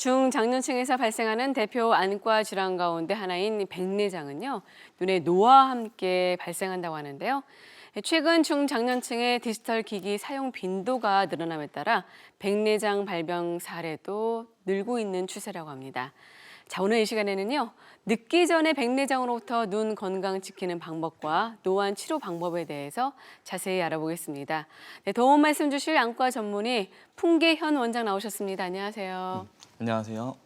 중장년층에서 발생하는 대표 안과 질환 가운데 하나인 백내장은요, 눈의 노화와 함께 발생한다고 하는데요. 최근 중장년층의 디지털 기기 사용 빈도가 늘어남에 따라 백내장 발병 사례도 늘고 있는 추세라고 합니다. 자, 오늘 이 시간에는요, 늙기 전에 백내장으로부터 눈 건강 지키는 방법과 노안 치료 방법에 대해서 자세히 알아보겠습니다. 네, 도움 말씀 주실 안과 전문의 풍계현 원장 나오셨습니다. 안녕하세요. 안녕하세요.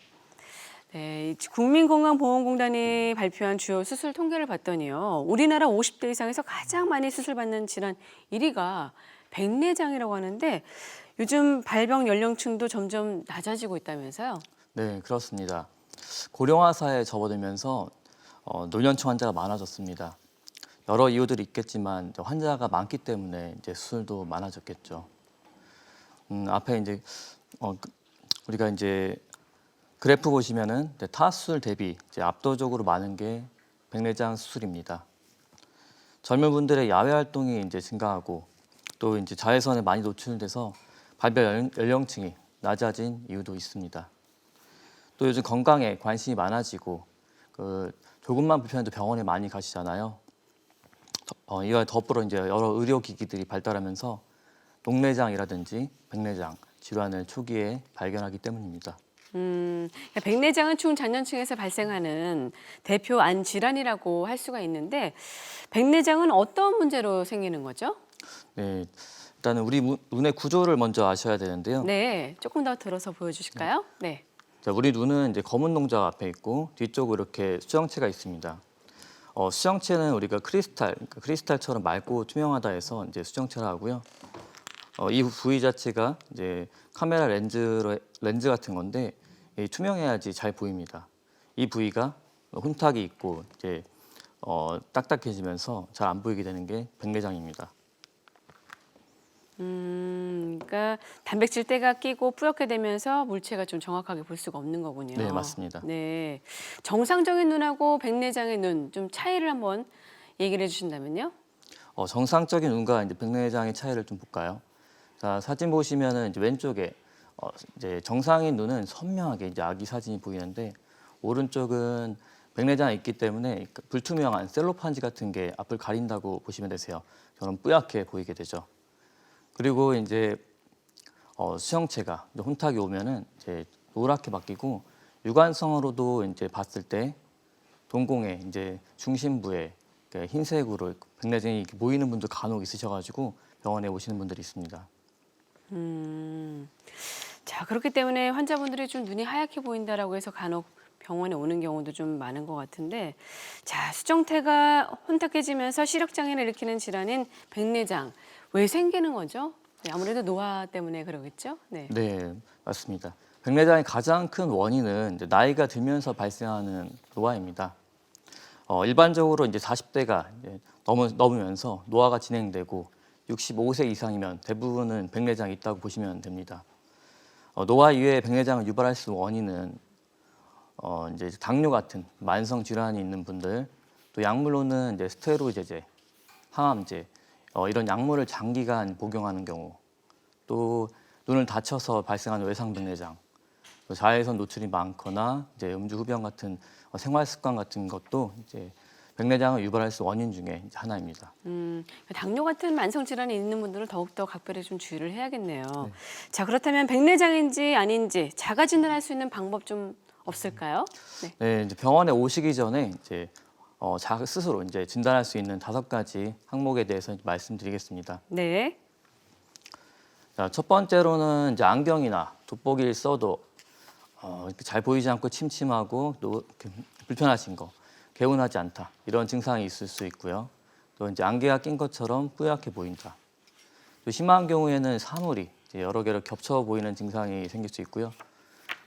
네, 국민건강보험공단이 발표한 주요 수술 통계를 봤더니요, 우리나라 50대 이상에서 가장 많이 수술받는 질환 1위가 백내장이라고 하는데 요즘 발병 연령층도 점점 낮아지고 있다면서요? 네, 그렇습니다. 고령화 사회에 접어들면서 노년층 환자가 많아졌습니다. 여러 이유들이 있겠지만 환자가 많기 때문에 이제 수술도 많아졌겠죠. 앞에 이제 우리가 이제 그래프 보시면은 타 수술 대비 이제 압도적으로 많은 게 백내장 수술입니다. 젊은 분들의 야외 활동이 이제 증가하고 또 이제 자외선에 많이 노출돼서 발병 연령층이 낮아진 이유도 있습니다. 또 요즘 건강에 관심이 많아지고 조금만 불편해도 병원에 많이 가시잖아요. 이와 더불어 이제 여러 의료기기들이 발달하면서 녹내장이라든지 백내장 질환을 초기에 발견하기 때문입니다. 백내장은 중장년층에서 발생하는 대표 안 질환이라고 할 수가 있는데 백내장은 어떤 문제로 생기는 거죠? 네, 일단은 우리 눈의 구조를 먼저 아셔야 되는데요. 네, 조금 더 들어서 보여주실까요? 네. 자, 우리 눈은 이제 검은 동자가 앞에 있고 뒤쪽으로 이렇게 수정체가 있습니다. 수정체는 우리가 크리스탈처럼 맑고 투명하다 해서 이제 수정체라 하고요. 이 부위 자체가 이제 카메라 렌즈 같은 건데 투명해야지 잘 보입니다. 이 부위가 혼탁이 있고 이제 딱딱해지면서 잘 안 보이게 되는 게 백내장입니다. 그러니까 단백질대가 끼고 뿌옇게 되면서 물체가 좀 정확하게 볼 수가 없는 거군요. 네, 맞습니다. 네, 정상적인 눈하고 백내장의 눈 좀 차이를 한번 얘기를 해주신다면요? 정상적인 눈과 이제 백내장의 차이를 좀 볼까요? 자, 사진 보시면은 이제 왼쪽에 이제 정상인 눈은 선명하게 이제 아기 사진이 보이는데 오른쪽은 백내장이 있기 때문에 불투명한 셀로판지 같은 게 앞을 가린다고 보시면 되세요. 저는 뿌옇게 보이게 되죠. 그리고 이제 수형체가 이제 혼탁이 오면은 이제 노랗게 바뀌고 육안성으로도 이제 봤을 때 동공의 이제 중심부에 흰색으로 백내장이 이렇게 모이는 분들 간혹 있으셔가지고 병원에 오시는 분들이 있습니다. 자, 그렇기 때문에 환자분들이 좀 눈이 하얗게 보인다라고 해서 간혹 병원에 오는 경우도 좀 많은 것 같은데, 자, 수정태가 혼탁해지면서 시력장애를 일으키는 질환인 백내장 왜 생기는 거죠? 네, 아무래도 노화 때문에 그러겠죠? 네. 네, 맞습니다. 백내장의 가장 큰 원인은 이제 나이가 들면서 발생하는 노화입니다. 일반적으로 이제 40대가 이제 넘으면서 노화가 진행되고 65세 이상이면 대부분은 백내장이 있다고 보시면 됩니다. 노화 이후에 백내장을 유발할 수 있는 원인은 이제 당뇨 같은 만성 질환이 있는 분들, 또 약물로는 이제 스테로이드제, 항암제 이런 약물을 장기간 복용하는 경우, 또 눈을 다쳐서 발생하는 외상 백내장, 또 자외선 노출이 많거나 이제 음주 흡연 같은 생활 습관 같은 것도 이제 백내장을 유발할 수 있는 원인 중에 이제 하나입니다. 당뇨 같은 만성 질환이 있는 분들은 더욱더 각별히 좀 주의를 해야겠네요. 네. 자, 그렇다면 백내장인지 아닌지 자가 진단할 수 있는 방법 좀 없을까요? 네. 네, 이제 병원에 오시기 전에 이제 스스로 이제 진단할 수 있는 5가지 항목에 대해서 말씀드리겠습니다. 네. 자, 첫 번째로는 이제 안경이나 돋보기를 써도 이렇게 잘 보이지 않고 침침하고 또 이렇게 불편하신 거, 개운하지 않다 이런 증상이 있을 수 있고요. 또 이제 안개가 낀 것처럼 뿌옇게 보인다. 또 심한 경우에는 사물이 이제 여러 개로 겹쳐 보이는 증상이 생길 수 있고요.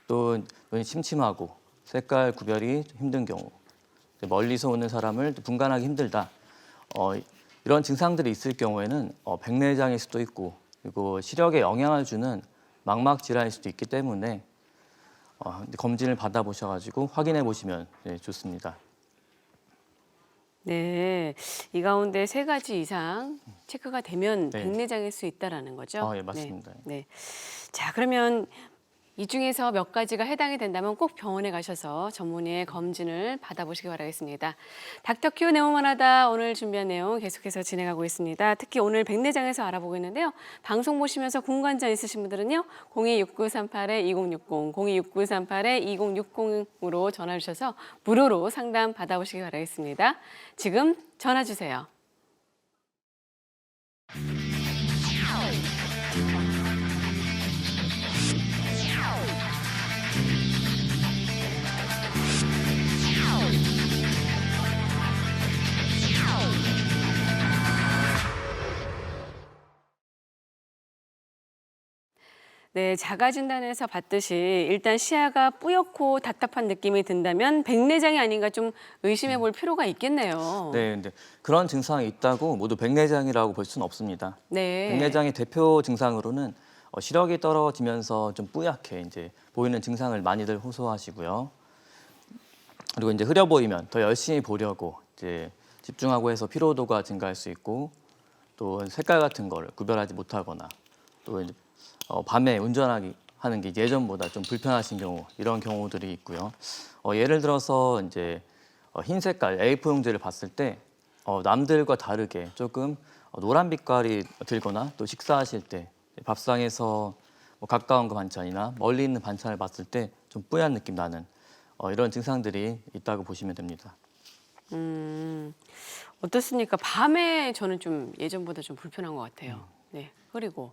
또 눈이 침침하고 색깔 구별이 힘든 경우, 멀리서 오는 사람을 분간하기 힘들다. 이런 증상들이 있을 경우에는 백내장일 수도 있고 그리고 시력에 영향을 주는 망막 질환일 수도 있기 때문에 검진을 받아보셔가지고 확인해 보시면 좋습니다. 네, 이 가운데 3가지 이상 체크가 되면 네. 백내장일 수 있다라는 거죠? 예, 맞습니다. 네. 네. 자, 그러면 이 중에서 몇 가지가 해당이 된다면 꼭 병원에 가셔서 전문의의 검진을 받아보시기 바라겠습니다. 닥터큐 내용만 하다 오늘 준비한 내용 계속해서 진행하고 있습니다. 특히 오늘 백내장에서 알아보고 있는데요. 방송 보시면서 궁금한 있으신 분들은요. 026938-2060, 026938-2060으로 전화 주셔서 무료로 상담 받아보시기 바라겠습니다. 지금 전화 주세요. 네, 자가진단에서 봤듯이 일단 시야가 뿌옇고 답답한 느낌이 든다면 백내장이 아닌가 좀 의심해 볼 필요가 있겠네요. 네, 근데 그런 증상이 있다고 모두 백내장이라고 볼 수는 없습니다. 네. 백내장의 대표 증상으로는 시력이 떨어지면서 좀 뿌옇게 이제 보이는 증상을 많이들 호소하시고요. 그리고 이제 흐려 보이면 더 열심히 보려고 이제 집중하고 해서 피로도가 증가할 수 있고, 또 색깔 같은 거를 구별하지 못하거나, 또 이제 밤에 운전하기 하는 게 예전보다 좀 불편하신 경우, 이런 경우들이 있고요. 예를 들어서 이제 흰 색깔 A4 용지를 봤을 때 남들과 다르게 조금 노란 빛깔이 들거나, 또 식사하실 때 밥상에서 뭐 가까운 그 반찬이나 멀리 있는 반찬을 봤을 때 좀 뿌연 느낌 나는 이런 증상들이 있다고 보시면 됩니다. 어떻습니까? 밤에 저는 좀 예전보다 좀 불편한 것 같아요. 네, 그리고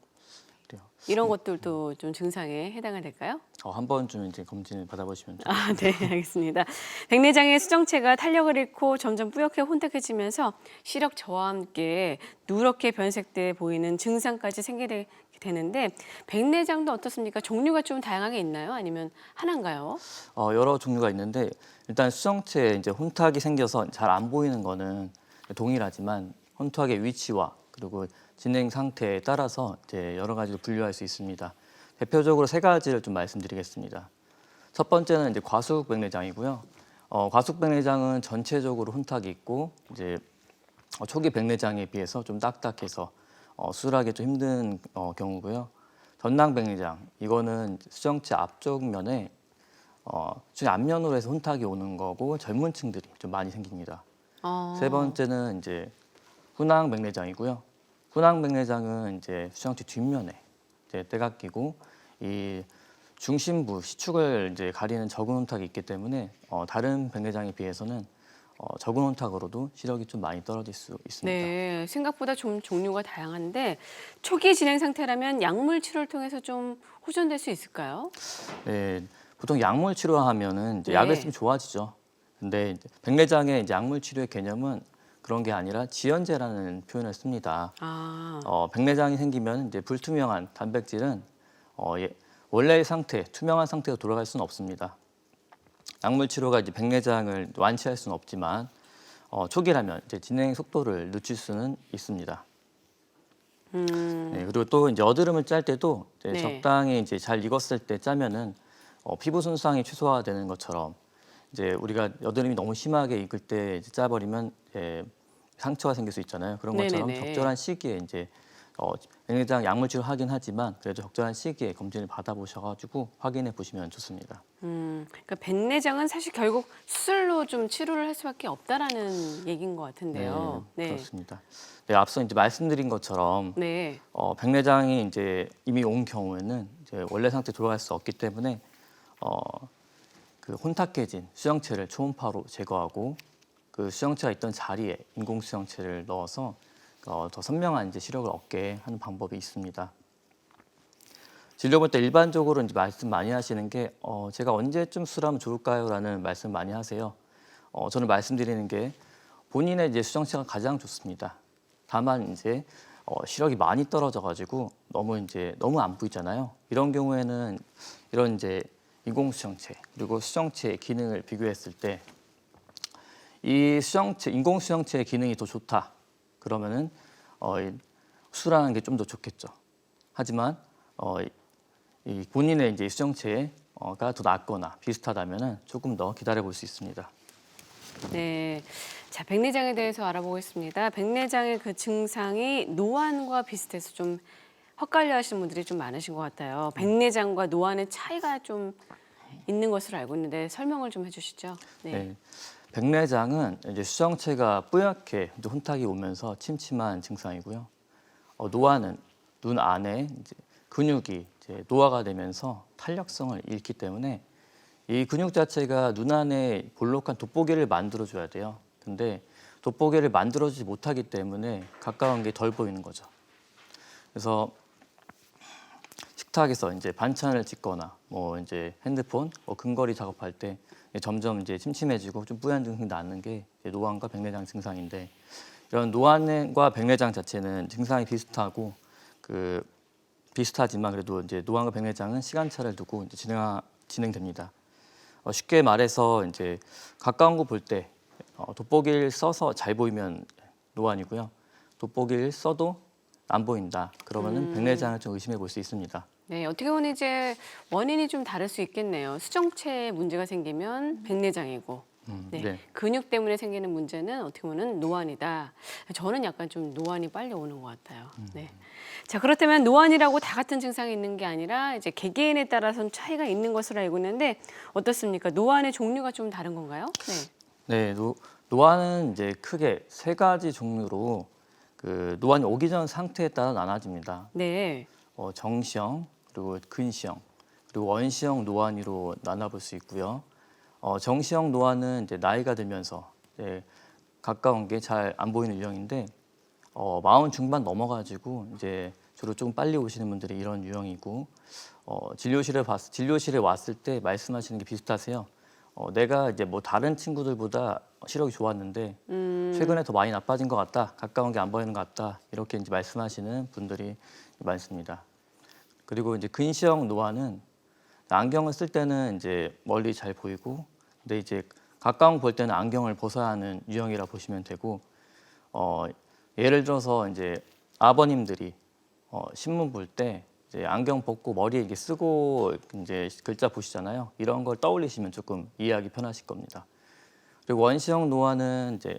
그래요. 이런 것들도 좀 증상에 해당이 될까요? 한 번쯤 이제 검진을 받아보시면 좋겠습니다. 아, 네, 알겠습니다. 백내장의 수정체가 탄력을 잃고 점점 뿌옇게 혼탁해지면서 시력 저하와 함께 누렇게 변색돼 보이는 증상까지 생기게 되는데 백내장도 어떻습니까? 종류가 좀 다양하게 있나요? 아니면 하나인가요? 여러 종류가 있는데, 일단 수정체에 이제 혼탁이 생겨서 잘 안 보이는 거는 동일하지만 혼탁의 위치와 그리고 진행 상태에 따라서 이제 여러 가지로 분류할 수 있습니다. 대표적으로 세 가지를 좀 말씀드리겠습니다. 첫 번째는 이제 과수백내장이고요. 과수백내장은 전체적으로 혼탁이 있고, 이제 초기 백내장에 비해서 좀 딱딱해서 수술하기 좀 힘든 경우고요. 전낭백내장, 이거는 수정체 앞쪽 면에 앞면으로 해서 혼탁이 오는 거고, 젊은 층들이 좀 많이 생깁니다. 세 번째는 이제 후낭백내장이고요. 후낭백내장은 이제 수정체 뒷면에 이제 때가 끼고, 이 중심부 시축을 이제 가리는 적은 혼탁이 있기 때문에 다른 백내장에 비해서는 적은 혼탁으로도 시력이 좀 많이 떨어질 수 있습니다. 네, 생각보다 좀 종류가 다양한데 초기 진행 상태라면 약물 치료를 통해서 좀 호전될 수 있을까요? 네, 보통 약물 치료하면은 이제 네. 약을 쓰면 좋아지죠. 근데 이제 백내장의 이제 약물 치료의 개념은 그런 게 아니라 지연제라는 표현을 씁니다. 백내장이 생기면 이제 불투명한 단백질은 원래의 상태, 투명한 상태로 돌아갈 수는 없습니다. 약물 치료가 이제 백내장을 완치할 수는 없지만 초기라면 이제 진행 속도를 늦출 수는 있습니다. 네, 그리고 또 이제 여드름을 짤 때도 이제 네. 적당히 이제 잘 익었을 때 짜면은 피부 손상이 최소화되는 것처럼, 이제 우리가 여드름이 너무 심하게 익을 때 이제 짜버리면 상처가 생길 수 있잖아요. 그런 것처럼 네네네. 적절한 시기에 이제 백내장 약물 치료 하긴 하지만 그래도 적절한 시기에 검진을 받아보셔가지고 확인해 보시면 좋습니다. 그러니까 백내장은 사실 결국 수술로 좀 치료를 할 수밖에 없다라는 얘기인 것 같은데요. 네, 그렇습니다. 네, 앞서 이제 말씀드린 것처럼 네. 백내장이 이제 이미 온 경우에는 이제 원래 상태 돌아갈 수 없기 때문에 그 혼탁해진 수정체를 초음파로 제거하고, 그 수정체가 있던 자리에 인공 수정체를 넣어서 더 선명한 이제 시력을 얻게 하는 방법이 있습니다. 진료 볼 때 일반적으로 이제 말씀 많이 하시는 게 제가 언제쯤 수술하면 좋을까요?라는 말씀 많이 하세요. 저는 말씀드리는 게 본인의 이제 수정체가 가장 좋습니다. 다만 이제 시력이 많이 떨어져가지고 너무 안 보이잖아요. 이런 경우에는 이런 이제 인공 수정체 그리고 수정체의 기능을 비교했을 때 이 인공 수정체의 기능이 더 좋다. 그러면은 수술하는 게 좀 더 좋겠죠. 하지만 이 본인의 이제 수정체가 더 낫거나 비슷하다면은 조금 더 기다려 볼 수 있습니다. 네. 자, 백내장에 대해서 알아보겠습니다. 백내장의 그 증상이 노안과 비슷해서 좀 헛갈려하시는 분들이 좀 많으신 것 같아요. 백내장과 노안의 차이가 좀 있는 것으로 알고 있는데 설명을 좀 해주시죠. 네. 네. 백내장은 이제 수정체가 뿌옇게 이제 혼탁이 오면서 침침한 증상이고요. 노화는 눈 안에 이제 근육이 이제 노화가 되면서 탄력성을 잃기 때문에 이 근육 자체가 눈 안에 볼록한 돋보기를 만들어줘야 돼요. 근데 돋보기를 만들어주지 못하기 때문에 가까운 게 덜 보이는 거죠. 그래서 식탁에서 이제 반찬을 찍거나 뭐 이제 핸드폰, 근거리 작업할 때 점점 이제 침침해지고 좀 뿌연 증상이 나는 게 이제 노안과 백내장 증상인데 이런 노안과 백내장 자체는 증상이 비슷하고 비슷하지만 그래도 이제 노안과 백내장은 시간차를 두고 이제 진행됩니다. 쉽게 말해서 이제 가까운 거 볼 때 돋보기를 써서 잘 보이면 노안이고요. 돋보기를 써도 안 보인다. 그러면은 백내장을 좀 의심해 볼 수 있습니다. 네, 어떻게 보면 이제 원인이 좀 다를 수 있겠네요. 수정체에 문제가 생기면 백내장이고, 네, 네. 근육 때문에 생기는 문제는 어떻게 보면 노안이다. 저는 약간 좀 노안이 빨리 오는 것 같아요. 네. 자, 그렇다면 노안이라고 다 같은 증상이 있는 게 아니라 이제 개개인에 따라서는 차이가 있는 것으로 알고 있는데 어떻습니까? 노안의 종류가 좀 다른 건가요? 네. 네, 노안은 이제 크게 세 가지 종류로 노안이 오기 전 상태에 따라 나눠집니다. 네. 정시형, 그리고 근시형, 그리고 원시형 노안으로 나눠볼 수 있고요. 정시형 노안은 이제 나이가 들면서 이제 가까운 게 잘 안 보이는 유형인데 40 중반 넘어가지고 이제 주로 조금 빨리 오시는 분들이 이런 유형이고 진료실에 왔을 때 말씀하시는 게 비슷하세요. 내가 이제 뭐 다른 친구들보다 시력이 좋았는데 최근에 더 많이 나빠진 것 같다, 가까운 게 안 보이는 것 같다 이렇게 이제 말씀하시는 분들이 많습니다. 그리고 이제 근시형 노안은 안경을 쓸 때는 이제 멀리 잘 보이고, 근데 이제 가까운 거 볼 때는 안경을 벗어야 하는 유형이라 보시면 되고, 예를 들어서 이제 아버님들이 신문 볼 때 이제 안경 벗고 머리에 이렇게 쓰고 이제 글자 보시잖아요. 이런 걸 떠올리시면 조금 이해하기 편하실 겁니다. 그리고 원시형 노안은 이제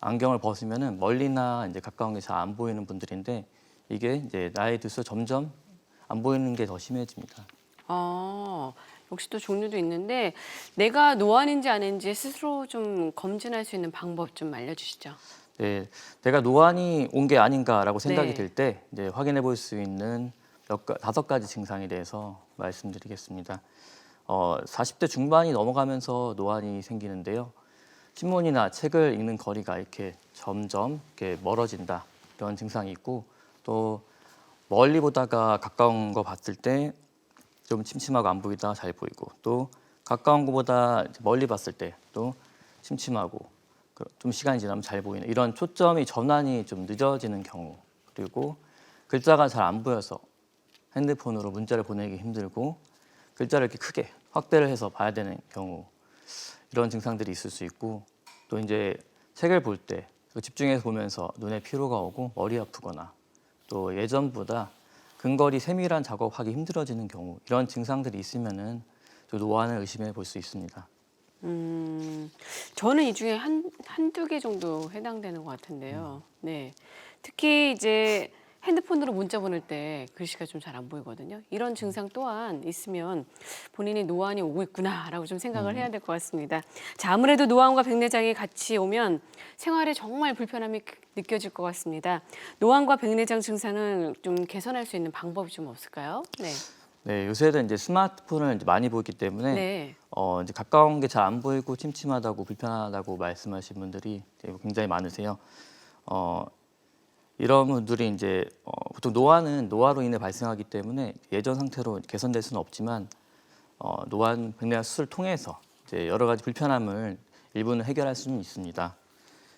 안경을 벗으면은 멀리나 이제 가까운 게 잘 안 보이는 분들인데 이게 이제 나이 들수록 점점 안 보이는 게 더 심해집니다. 역시 또 종류도 있는데 내가 노안인지 아닌지 스스로 좀 검진할 수 있는 방법 좀 알려주시죠. 네, 내가 노안이 온 게 아닌가라고 생각이 네. 들 때 이제 확인해 볼 수 있는 5가지 증상에 대해서 말씀드리겠습니다. 40대 중반이 넘어가면서 노안이 생기는데요. 신문이나 책을 읽는 거리가 이렇게 점점 이렇게 멀어진다 이런 증상이 있고, 또 멀리 보다가 가까운 거 봤을 때 좀 침침하고 안 보이다가 잘 보이고, 또 가까운 거보다 멀리 봤을 때 또 침침하고 좀 시간이 지나면 잘 보이는 이런 초점이 전환이 좀 늦어지는 경우, 그리고 글자가 잘 안 보여서 핸드폰으로 문자를 보내기 힘들고 글자를 이렇게 크게 확대를 해서 봐야 되는 경우, 이런 증상들이 있을 수 있고, 또 이제 책을 볼 때 집중해서 보면서 눈에 피로가 오고 머리 아프거나, 또 예전보다 근거리 세밀한 작업하기 힘들어지는 경우, 이런 증상들이 있으면은 노안을 의심해 볼 수 있습니다. 저는 이 중에 한두 개 정도 해당되는 것 같은데요. 네. 특히 이제 핸드폰으로 문자 보낼 때 글씨가 좀 잘 안 보이거든요. 이런 증상 또한 있으면 본인이 노안이 오고 있구나라고 좀 생각을 해야 될 것 같습니다. 자, 아무래도 노안과 백내장이 같이 오면 생활에 정말 불편함이 느껴질 것 같습니다. 노안과 백내장 증상을 좀 개선할 수 있는 방법이 좀 없을까요? 네. 네, 요새는 이제 스마트폰을 이제 많이 보기 때문에 네. 이제 가까운 게 잘 안 보이고 침침하다고 불편하다고 말씀하신 분들이 굉장히 많으세요. 이런 분들이 이제 보통 노안은 노화로 인해 발생하기 때문에 예전 상태로 개선될 수는 없지만 노안 백내장 수술을 통해서 이제 여러 가지 불편함을 일부는 해결할 수는 있습니다.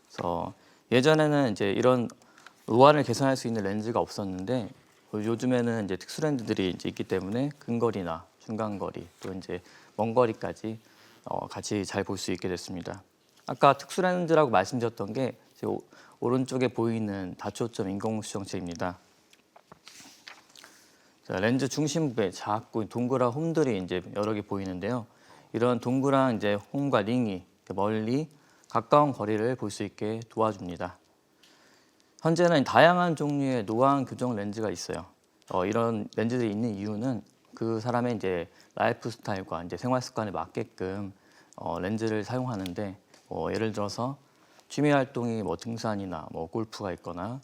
그래서 예전에는 이제 이런 노안을 개선할 수 있는 렌즈가 없었는데 요즘에는 이제 특수 렌즈들이 이제 있기 때문에 근거리나 중간거리, 또 이제 먼 거리까지 같이 잘 볼 수 있게 됐습니다. 아까 특수 렌즈라고 말씀드렸던 게 오른쪽에 보이는 다초점 인공수정체입니다. 자, 렌즈 중심부에 작고 동그란 홈들이 이제 여러 개 보이는데요. 이런 동그란 이제 홈과 링이 멀리 가까운 거리를 볼 수 있게 도와줍니다. 현재는 다양한 종류의 노안 교정 렌즈가 있어요. 이런 렌즈들이 있는 이유는 그 사람의 이제 라이프 스타일과 이제 생활 습관에 맞게끔 렌즈를 사용하는데 예를 들어서 취미 활동이 뭐 등산이나 뭐 골프가 있거나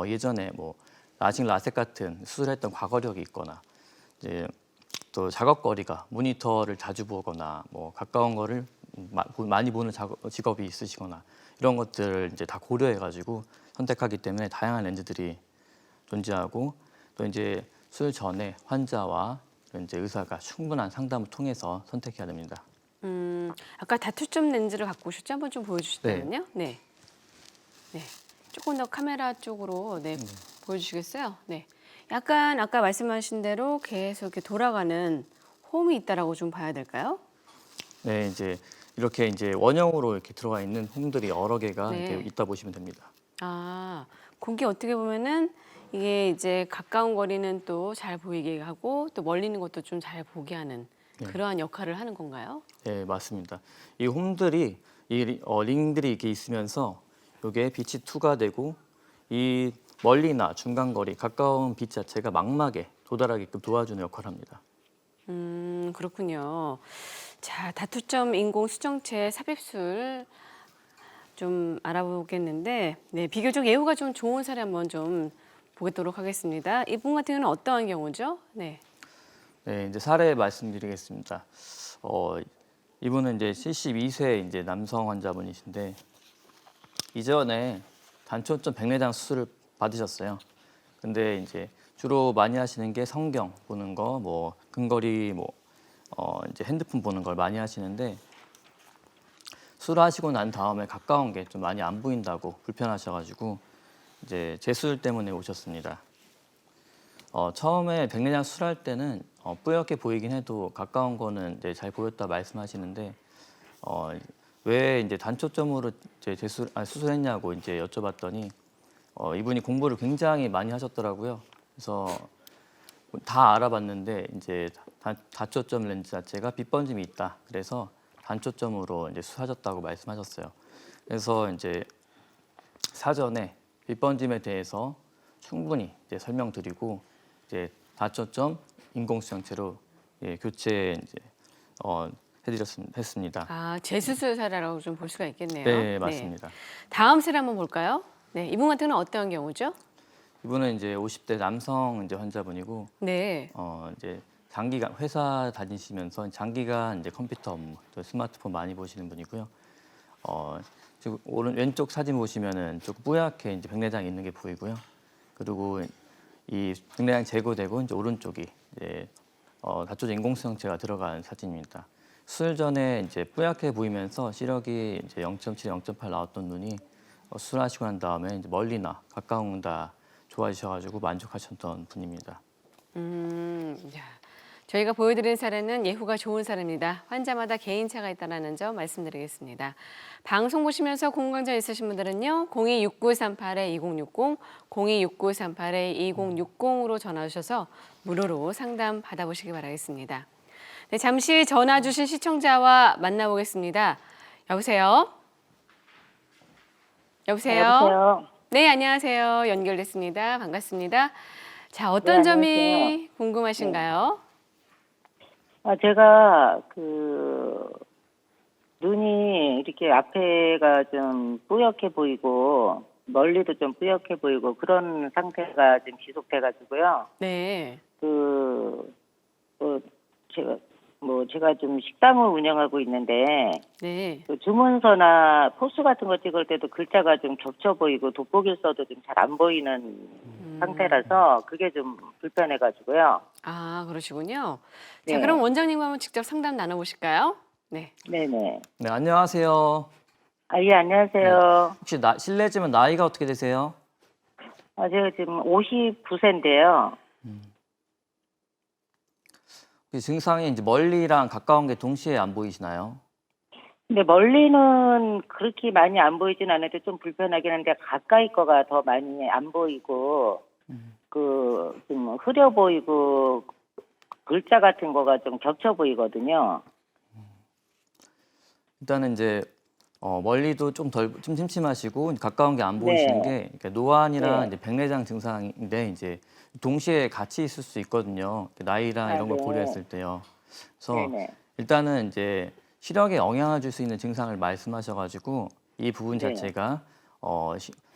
예전에 뭐 라식 라섹 같은 수술했던 과거력이 있거나 이제 또 작업거리가 모니터를 자주 보거나 뭐 가까운 거를 많이 보는 직업이 있으시거나 이런 것들을 이제 다 고려해가지고 선택하기 때문에 다양한 렌즈들이 존재하고 또 이제 수술 전에 환자와 이제 의사가 충분한 상담을 통해서 선택해야 됩니다. 아까 다투점 렌즈를 갖고 오셨죠? 한번 좀 보여주시다면요. 네. 네. 조금 더 카메라 쪽으로 보여주시겠어요? 네. 약간 아까 말씀하신 대로 계속 이렇게 돌아가는 홈이 있다라고 좀 봐야 될까요? 네, 이제 이렇게 이제 원형으로 이렇게 들어가 있는 홈들이 여러 개가 네. 이렇게 있다 보시면 됩니다. 아, 그게 어떻게 보면은 이게 이제 가까운 거리는 또 잘 보이게 하고 또 멀리 있는 것도 좀 잘 보게 하는 그러한 역할을 하는 건가요? 네, 맞습니다. 이 홈들이 링들이 이렇게 있으면서 이게 빛이 투가 되고 이 멀리나 중간 거리, 가까운 빛 자체가 망막에 도달하게끔 도와주는 역할을 합니다. 그렇군요. 자, 다투점 인공 수정체 삽입술 좀 알아보겠는데, 네, 비교적 예후가 좀 좋은 사례 한번 좀 보도록 하겠습니다. 이분 같은 경우는 어떠한 경우죠? 네. 네, 이제 사례 말씀드리겠습니다. 이분은 이제 72세 이제 남성 환자분이신데 이전에 단초점 백내장 수술을 받으셨어요. 근데 이제 주로 많이 하시는 게 성경 보는 거, 뭐 근거리 이제 핸드폰 보는 걸 많이 하시는데 수술하시고 난 다음에 가까운 게 좀 많이 안 보인다고 불편하셔가지고 이제 재수술 때문에 오셨습니다. 처음에 백내장 수술할 때는 뿌옇게 보이긴 해도 가까운 거는 이제 잘 보였다 말씀하시는데 왜 이제 단초점으로 이제 수술했냐고 이제 여쭤봤더니 이분이 공부를 굉장히 많이 하셨더라고요. 그래서 다 알아봤는데 이제 다초점 렌즈 자체가 빛 번짐이 있다. 그래서 단초점으로 이제 수술하셨다고 말씀하셨어요. 그래서 이제 사전에 빛 번짐에 대해서 충분히 이제 설명드리고 이제 다초점 인공수정체로 교체 이제 했습니다. 아, 재수술 사례라고 좀 볼 수가 있겠네요. 네, 맞습니다. 다음 사례 한번 볼까요? 네, 이분 같은 경우는 어떤 경우죠? 이분은 이제 50대 남성 이제 환자분이고 네. 이제 장기간 회사 다니시면서 장기간 이제 컴퓨터 업무, 또 스마트폰 많이 보시는 분이고요. 지금 왼쪽 사진 보시면은 조금 뿌옇게 이제 백내장이 있는 게 보이고요. 그리고 이 백내장 제거되고 이제 오른쪽이 이제 다초점 인공수정체가 들어간 사진입니다. 수술 전에 이제 뿌옇게 보이면서 시력이 이제 0.7, 0.8 나왔던 눈이 수술하시고 난 다음에 이제 멀리나 가까운 다 좋아지셔가지고 만족하셨던 분입니다. 자, 저희가 보여드린 사례는 예후가 좋은 사례입니다. 환자마다 개인차가 있다는 점 말씀드리겠습니다. 방송 보시면서 궁금증 있으신 분들은요. 026938-2060, 026938-2060으로 전화 주셔서 무료로 상담 받아보시기 바라겠습니다. 네, 잠시 전화 주신 시청자와 만나보겠습니다. 여보세요? 여보세요? 여보세요. 네, 안녕하세요. 연결됐습니다. 반갑습니다. 자, 어떤 네, 점이 안녕하세요. 궁금하신가요? 제가 눈이 이렇게 앞에가 좀 뿌옇게 보이고 멀리도 좀 뿌옇게 보이고 그런 상태가 좀 지속돼가지고요. 네. 제가 좀 식당을 운영하고 있는데 네. 그 주문서나 포스 같은 거 찍을 때도 글자가 좀 겹쳐 보이고 돋보기를 써도 좀 잘 안 보이는 상태라서 그게 좀 불편해가지고요. 아, 그러시군요. 자, 네. 그럼 원장님과 한번 직접 상담 나눠보실까요? 네. 네네. 네, 안녕하세요. 예, 안녕하세요. 혹시 실례지만 나이가 어떻게 되세요? 제가 지금 59세인데요. 증상이 이제 멀리랑 가까운 게 동시에 안 보이시나요? 근데 멀리는 그렇게 많이 안 보이진 않아도 좀 불편하긴 한데 가까이 거가 더 많이 안 보이고 좀 흐려 보이고 글자 같은 거가 좀 겹쳐 보이거든요. 일단은 이제 멀리도 좀 침침하시고 가까운 게 안 보이시는 네. 게 그러니까 노안이랑 네. 이제 백내장 증상인데 이제 동시에 같이 있을 수 있거든요. 나이랑 아, 이런 걸 네. 고려했을 때요. 그래서 네네. 일단은 이제 시력에 영향을 줄 수 있는 증상을 말씀하셔가지고 이 부분 네. 자체가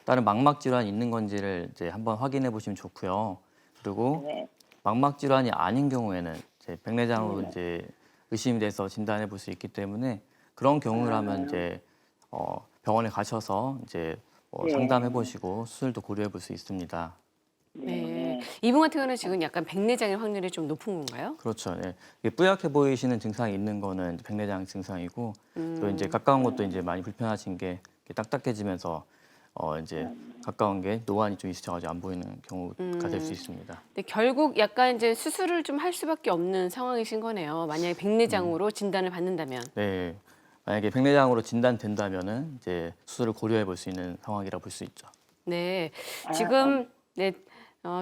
다른 망막 질환이 있는 건지를 이제 한번 확인해 보시면 좋고요. 그리고 네. 망막 질환이 아닌 경우에는 이제 백내장으로 네. 이제 의심이 돼서 진단해 볼 수 있기 때문에 그런 경우라면 이제 병원에 가셔서 이제 네. 상담해 보시고 수술도 고려해 볼 수 있습니다. 네. 네. 이분 같은 경우는 지금 약간 백내장의 확률이 좀 높은 건가요? 그렇죠. 네. 이게 뿌옇게 보이시는 증상이 있는 거는 이제 백내장 증상이고 또 이제 가까운 것도 이제 많이 불편하신 게 이렇게 딱딱해지면서 이제 가까운 게 노안이 좀 있으셔가지고 안 보이는 경우가 될 수 있습니다. 근데 결국 약간 이제 수술을 좀 할 수밖에 없는 상황이신 거네요. 만약에 백내장으로 진단을 받는다면. 네. 만약에 백내장으로 진단된다면은 이제 수술을 고려해 볼 수 있는 상황이라 볼 수 있죠. 네. 아, 지금 네,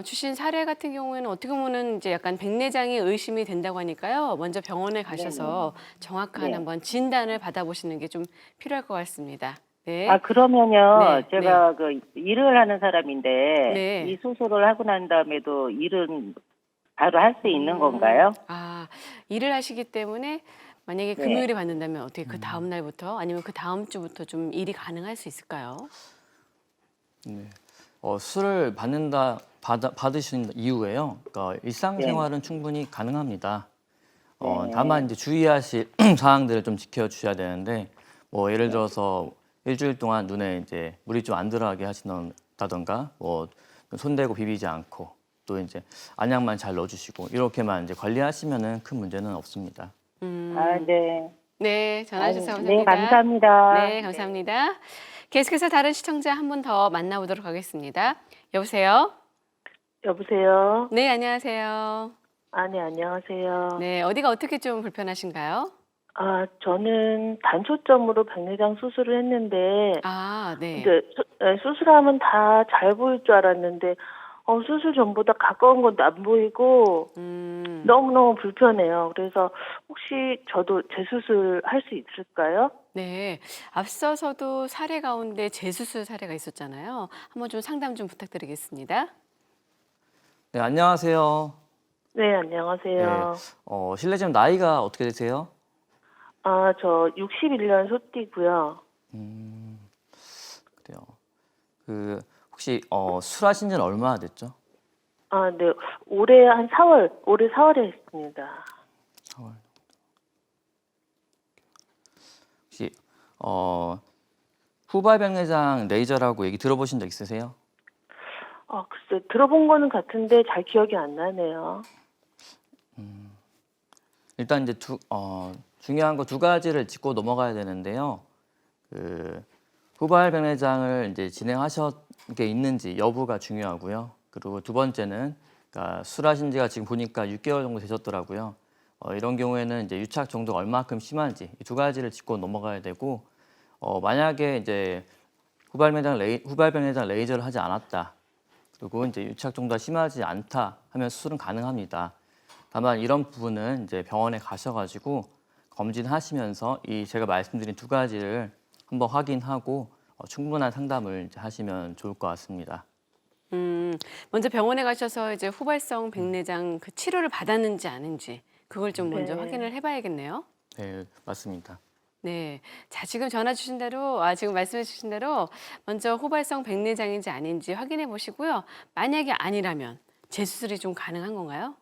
주신 사례 같은 경우에는 어떻게 보면은 이제 약간 백내장이 의심이 된다고 하니까요. 먼저 병원에 가셔서 정확한 네. 한번 진단을 받아보시는 게 좀 필요할 것 같습니다. 네. 아, 그러면요, 네, 제가 그 일을 하는 사람인데, 네. 이 수술을 하고 난 다음에도 일은 바로 할 수 있는 건가요? 아, 일을 하시기 때문에 만약에 네. 금요일에 받는다면 어떻게 그 다음 날부터 아니면 그 다음 주부터 좀 일이 가능할 수 있을까요? 네. 수술을 받으신 이후에요. 그러니까 일상생활은 충분히 가능합니다. 네. 다만 이제 주의하실 사항들을 좀 지켜주셔야 되는데 뭐 예를 들어서 일주일 동안 눈에 이제 물이 좀 안 들어가게 하신다던가 뭐 손대고 비비지 않고 또 이제 안약만 잘 넣어주시고 이렇게만 이제 관리하시면은 큰 문제는 없습니다. 아, 네. 네, 전화 주셔서 네, 감사합니다. 감사합니다. 네, 감사합니다. 계속해서 다른 시청자 한 분 더 만나보도록 하겠습니다. 여보세요? 여보세요? 네, 안녕하세요. 아, 네, 안녕하세요. 네, 어디가 어떻게 좀 불편하신가요? 아, 저는 단초점으로 백내장 수술을 했는데, 아, 네. 이제 수술하면 다 잘 보일 줄 알았는데, 수술 전보다 가까운 것도 안 보이고, 너무너무 불편해요. 그래서 혹시 저도 재수술 할 수 있을까요? 네, 앞서서도 사례 가운데 재수술 사례가 있었잖아요. 한번 좀 상담 좀 부탁드리겠습니다. 네, 안녕하세요. 네, 네, 안녕하세요. 실례지만 나이가 어떻게 되세요? 아, 저 61년 소띠고요. 그래요. 그 혹시 술하신 지는 얼마나 됐죠? 아, 네, 올해 4월에 했습니다. 4월. 혹시 후발백내장 레이저라고 얘기 들어보신 적 있으세요? 글쎄, 들어본 거는 같은데 잘 기억이 안 나네요. 일단 이제 중요한 거 두 가지를 짚고 넘어가야 되는데요. 그 후발백내장을 이제 진행하신 게 있는지 여부가 중요하고요. 그리고 두 번째는 그러니까 술하신 지가 지금 보니까 6개월 정도 되셨더라고요. 이런 경우에는 이제 유착 정도가 얼마큼 심한지 이 두 가지를 짚고 넘어가야 되고 만약에 이제 후발백내장 레이저를 하지 않았다. 그리고 이제 유착 정도가 심하지 않다 하면 수술은 가능합니다. 다만 이런 부분은 이제 병원에 가셔가지고 검진하시면서 이 제가 말씀드린 두 가지를 한번 확인하고 충분한 상담을 이제 하시면 좋을 것 같습니다. 먼저 병원에 가셔서 이제 후발성 백내장 그 치료를 받았는지 아닌지 그걸 좀 먼저 네. 확인을 해봐야겠네요. 네, 맞습니다. 네. 자, 지금 전화 주신 대로, 지금 말씀해 주신 대로 먼저 후발성 백내장인지 아닌지 확인해 보시고요. 만약에 아니라면 재수술이 좀 가능한 건가요?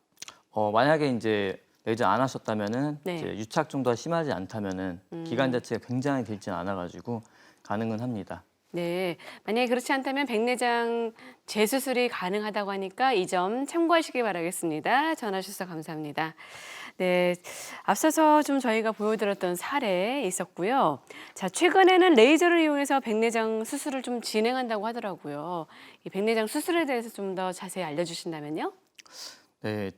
만약에 이제 레이저 안 하셨다면은 네. 이제 유착 정도가 심하지 않다면은 기간 자체가 굉장히 길진 않아가지고 가능은 합니다. 네. 만약에 그렇지 않다면 백내장 재수술이 가능하다고 하니까 이 점 참고하시기 바라겠습니다. 전화 주셔서 감사합니다. 네. 앞서서 좀 저희가 보여드렸던 사례 있었고요. 자, 최근에는 레이저를 이용해서 백내장 수술을 좀 진행한다고 하더라고요. 이 백내장 수술에 대해서 좀 더 자세히 알려주신다면요? 네,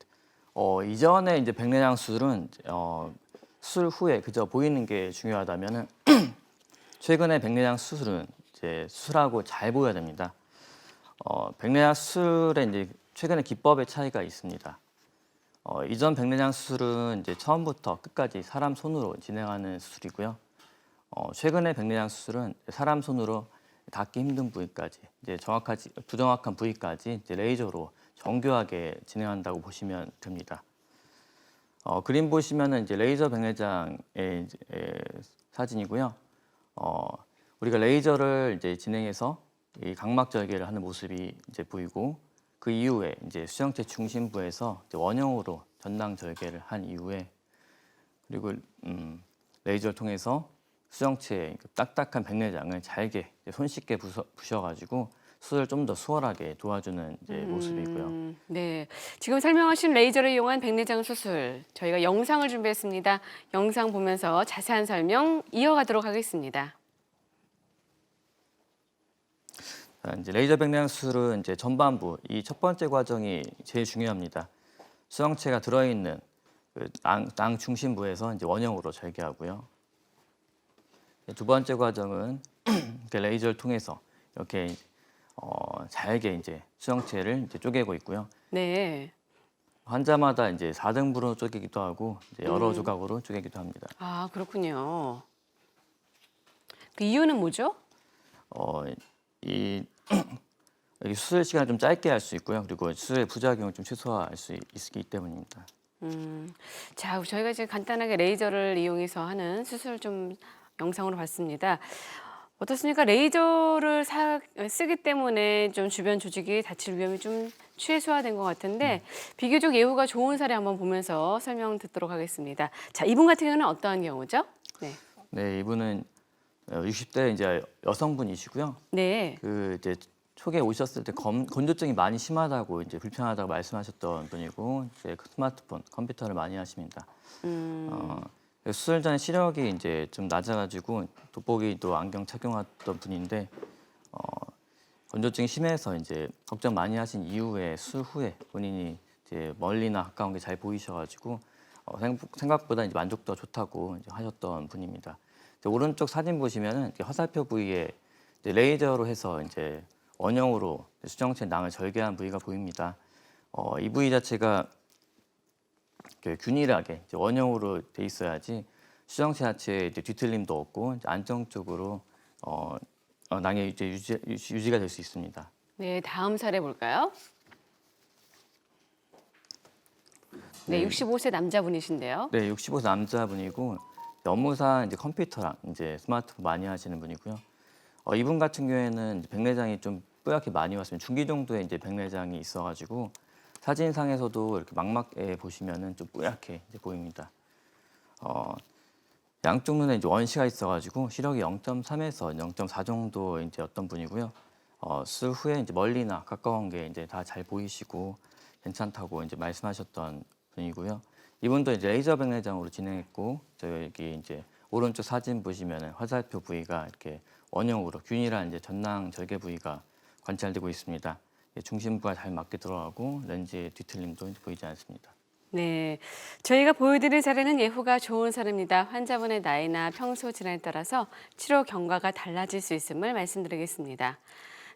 이전에 이제 백내장 수술은 수술 후에 그저 보이는 게 중요하다면은 최근에 백내장 수술은 이제 수술하고 잘 보여야 됩니다. 백내장 수술에 이제 최근에 기법의 차이가 있습니다. 이전 백내장 수술은 이제 처음부터 끝까지 사람 손으로 진행하는 수술이고요. 최근의 백내장 수술은 사람 손으로 닿기 힘든 부위까지 이제 정확하지 부정확한 부위까지 이제 레이저로 정교하게 진행한다고 보시면 됩니다. 그림 보시면은 이제 레이저 백내장의 사진이고요. 우리가 레이저를 이제 진행해서 이 각막 절개를 하는 모습이 이제 보이고 그 이후에 이제 수정체 중심부에서 이제 원형으로 전낭 절개를 한 이후에 그리고 레이저를 통해서 수정체의 딱딱한 백내장을 잘게 손쉽게 부셔가지고 수술을 좀 더 수월하게 도와주는 이제 모습이고요. 네, 지금 설명하신 레이저를 이용한 백내장 수술 저희가 영상을 준비했습니다. 영상 보면서 자세한 설명 이어가도록 하겠습니다. 자, 이제 레이저 백내장 수술은 이제 전반부 이 첫 번째 과정이 제일 중요합니다. 수정체가 들어있는 그 낭 중심부에서 이제 원형으로 절개하고요. 두 번째 과정은 이렇게 레이저를 통해서 이렇게 잘게 이제 수정체를 이제 쪼개고 있고요. 네. 환자마다 이제 4등분으로 쪼개기도 하고 이제 여러 조각으로 쪼개기도 합니다. 아, 그렇군요. 그 이유는 뭐죠? 이 여기 수술 시간을 좀 짧게 할 수 있고요. 그리고 수술의 부작용을 좀 최소화할 수 있기 때문입니다. 자, 저희가 이제 간단하게 레이저를 이용해서 하는 수술 좀 영상으로 봤습니다. 어떻습니까? 레이저를 쓰기 때문에 좀 주변 조직이 다칠 위험이 좀 최소화된 것 같은데 비교적 예후가 좋은 사례 한번 보면서 설명 듣도록 하겠습니다. 자, 이분 같은 경우는 어떠한 경우죠? 네. 네, 이분은 60대 이제 여성분이시고요. 네. 그 이제 초기에 오셨을 때 건조증이 많이 심하다고 이제 불편하다고 말씀하셨던 분이고 이제 그 스마트폰, 컴퓨터를 많이 하십니다. 수술 전에 시력이 이제 좀 낮아가지고 돋보기도 안경 착용했던 분인데 건조증이 심해서 이제 걱정 많이 하신 이후에 수술 후에 본인이 이제 멀리나 가까운 게 잘 보이셔가지고 생각보다 이제 만족도가 좋다고 이제 하셨던 분입니다. 이제 오른쪽 사진 보시면은 화살표 부위에 이제 레이저로 해서 이제 원형으로 수정체 낭을 절개한 부위가 보입니다. 이 부위 자체가 균일하게 이제 원형으로 돼 있어야지 수정체 자체에 이제 뒤틀림도 없고 이제 안정적으로 낭이 이제 유지가 될 수 있습니다. 네, 다음 사례 볼까요? 네, 65세 남자분이신데요. 네, 65세 남자분이고 업무상 이제 컴퓨터랑 이제 스마트폰 많이 하시는 분이고요. 이분 같은 경우에는 백내장이 좀 뿌옇게 많이 왔으면 중기 정도의 이제 백내장이 있어가지고 사진상에서도 이렇게 망막에 보시면은 좀 뿌옇게 이제 보입니다. 양쪽 눈에 이제 원시가 있어가지고 시력이 0.3에서 0.4 정도 이제 어떤 분이고요. 수술 후에 이제 멀리나 가까운 게 이제 다 잘 보이시고 괜찮다고 이제 말씀하셨던 분이고요. 이분도 이제 레이저 백내장으로 진행했고 저기 이제 오른쪽 사진 보시면은 화살표 부위가 이렇게 원형으로 균일한 이제 전낭 절개 부위가 관찰되고 있습니다. 중심부가 잘 맞게 들어가고 렌즈의 뒤틀림도 보이지 않습니다. 네, 저희가 보여드릴 사례는 예후가 좋은 사례입니다. 환자분의 나이나 평소 질환에 따라서 치료 경과가 달라질 수 있음을 말씀드리겠습니다.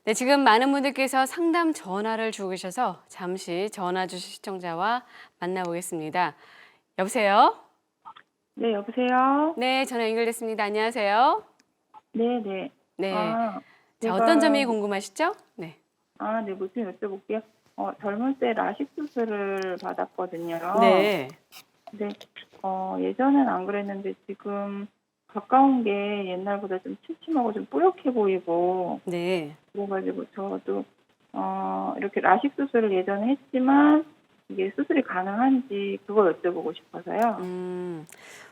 네, 지금 많은 분들께서 상담 전화를 주고 계셔서 잠시 전화 주실 시청자와 만나보겠습니다. 여보세요? 네, 여보세요? 네, 전화 연결됐습니다. 안녕하세요. 네네. 네, 아, 자, 어떤 점이 궁금하시죠? 네. 네, 뭐 좀 여쭤볼게요. 젊을 때 라식 수술을 받았거든요. 네. 근데, 예전엔 안 그랬는데 지금 가까운 게 옛날보다 좀 침침하고 좀 뿌옇게 보이고, 네. 그래가지고 저도, 이렇게 라식 수술을 예전에 했지만, 이게 수술이 가능한지 그거 여쭤보고 싶어서요.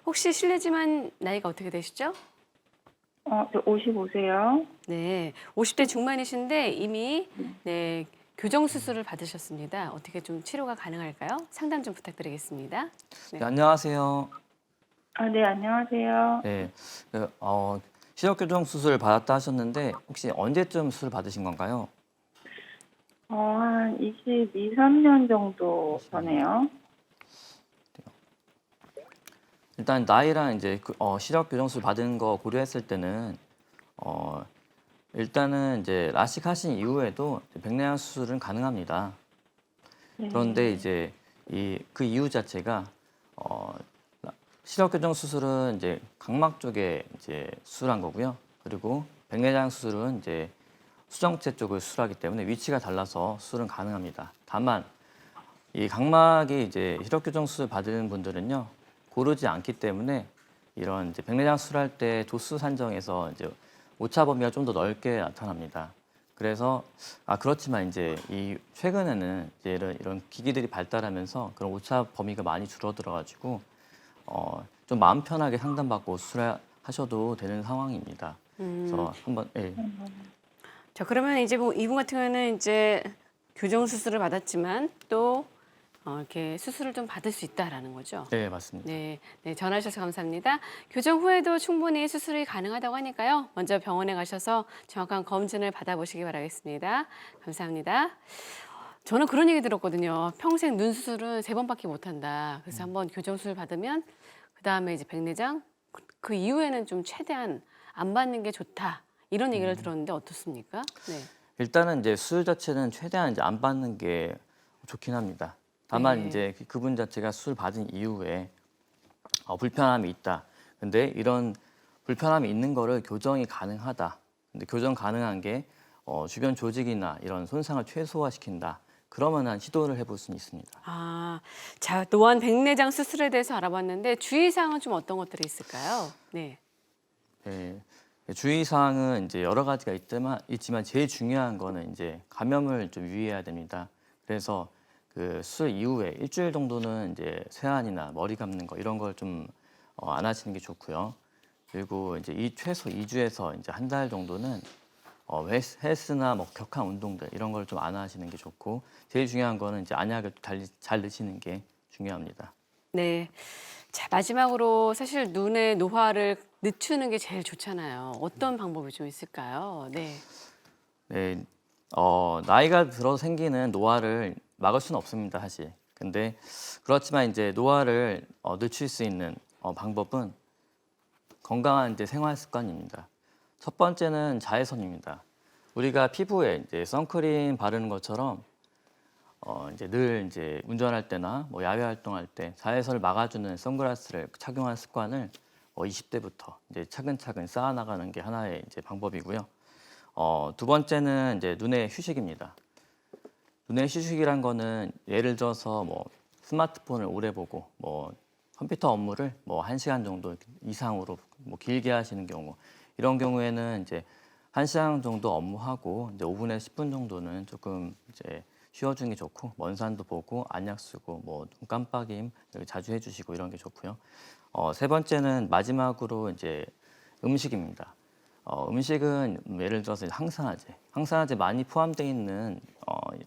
혹시 실례지만 나이가 어떻게 되시죠? 저 55세요. 네, 50대 중반이신데 이미 네, 교정 수술을 받으셨습니다. 어떻게 좀 치료가 가능할까요? 상담 좀 부탁드리겠습니다. 네. 네, 안녕하세요. 네, 안녕하세요. 네, 시력 교정 수술 받았다 하셨는데 혹시 언제쯤 수술 받으신 건가요? 한 22, 3년 정도 전에요. 일단 나이랑 이제 시력 교정 수술 받은 거 고려했을 때는 일단은 이제 라식 하신 이후에도 백내장 수술은 가능합니다. 네. 그런데 이제 그 이유 자체가 시력 교정 수술은 이제 각막 쪽에 이제 수술한 거고요. 그리고 백내장 수술은 이제 수정체 쪽을 수술하기 때문에 위치가 달라서 수술은 가능합니다. 다만 이 각막이 이제 시력 교정 수술 받은 분들은요 고르지 않기 때문에 이런 이제 백내장 수술할 때 도수 산정에서 이제 오차 범위가 좀 더 넓게 나타납니다. 그래서 그렇지만 이제 이 최근에는 이제 이런 기기들이 발달하면서 그런 오차 범위가 많이 줄어들어가지고 좀 마음 편하게 상담받고 수술하셔도 되는 상황입니다. 그래서 한번 예. 자, 그러면 이제 뭐 이분 같은 경우에는 이제 교정 수술을 받았지만 또 이렇게 수술을 좀 받을 수 있다라는 거죠. 네, 맞습니다. 네, 네, 전화주셔서 감사합니다. 교정 후에도 충분히 수술이 가능하다고 하니까요. 먼저 병원에 가셔서 정확한 검진을 받아보시기 바라겠습니다. 감사합니다. 저는 그런 얘기 들었거든요. 평생 눈 수술은 3번밖에 못 한다. 그래서 한번 교정 수술 받으면 그 다음에 이제 백내장 그 이후에는 좀 최대한 안 받는 게 좋다. 이런 얘기를 들었는데 어떻습니까? 네. 일단은 이제 수술 자체는 최대한 이제 안 받는 게 좋긴 합니다. 다만 네. 이제 그분 자체가 수술 받은 이후에 불편함이 있다. 근데 이런 불편함이 있는 거를 교정이 가능하다. 근데 교정 가능한 게 주변 조직이나 이런 손상을 최소화시킨다. 그러면 한 시도를 해볼 수는 있습니다. 자, 또한 백내장 수술에 대해서 알아봤는데 주의사항은 좀 어떤 것들이 있을까요? 네. 네. 주의사항은 이제 여러 가지가 있지만 제일 중요한 거는 이제 감염을 좀 유의해야 됩니다. 그래서 그 수술 이후에 일주일 정도는 이제 세안이나 머리 감는 거 이런 걸 좀 안 하시는 게 좋고요. 그리고 이제 최소 2주에서 이제 한 달 정도는 헬스나 뭐 격한 운동들 이런 걸 좀 안 하시는 게 좋고 제일 중요한 거는 이제 안약을 잘 넣으시는 게 중요합니다. 네. 자, 마지막으로 사실 눈의 노화를 늦추는 게 제일 좋잖아요. 어떤 방법이 좀 있을까요? 네. 네, 나이가 들어 생기는 노화를 막을 수는 없습니다, 사실. 근데 그렇지만 이제 노화를 늦출 수 있는 방법은 건강한 이제 생활 습관입니다. 첫 번째는 자외선입니다. 우리가 피부에 이제 선크림 바르는 것처럼 이제 늘 이제 운전할 때나 뭐 야외 활동할 때 자외선을 막아주는 선글라스를 착용하는 습관을 20대부터 이제 차근차근 쌓아나가는 게 하나의 이제 방법이고요. 두 번째는 이제 눈의 휴식입니다. 눈의 휴식이란 거는 예를 들어서 뭐 스마트폰을 오래 보고 뭐 컴퓨터 업무를 뭐 1시간 정도 이상으로 뭐 길게 하시는 경우 이런 경우에는 이제 1시간 정도 업무하고 이제 5분에서 10분 정도는 조금 이제 쉬어주는 게 좋고 먼 산도 보고 안약 쓰고 뭐 눈 깜빡임 자주 해주시고 이런 게 좋고요. 세 번째는 마지막으로 이제 음식입니다. 음식은 예를 들어서 항산화제 많이 포함되어 있는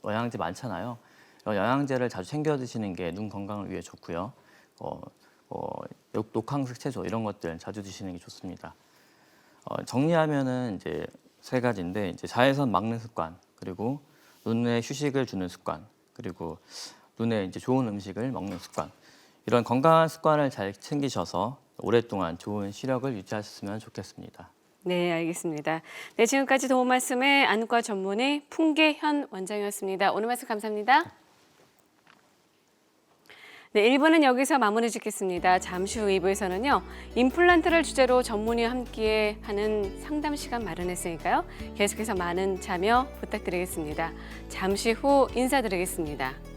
영양제 많잖아요. 영양제를 자주 챙겨 드시는 게 눈 건강을 위해 좋고요. 녹황색 채소 이런 것들 자주 드시는 게 좋습니다. 정리하면은 이제 3가지인데 이제 자외선 막는 습관, 그리고 눈에 휴식을 주는 습관, 그리고 눈에 이제 좋은 음식을 먹는 습관. 이런 건강한 습관을 잘 챙기셔서 오랫동안 좋은 시력을 유지하셨으면 좋겠습니다. 네, 알겠습니다. 네, 지금까지 도움 말씀의 안과 전문의 풍계현 원장이었습니다. 오늘 말씀 감사합니다. 네, 1부는 여기서 마무리 짓겠습니다. 잠시 후 2부에서는요. 임플란트를 주제로 전문의와 함께 하는 상담 시간 마련했으니까요. 계속해서 많은 참여 부탁드리겠습니다. 잠시 후 인사드리겠습니다.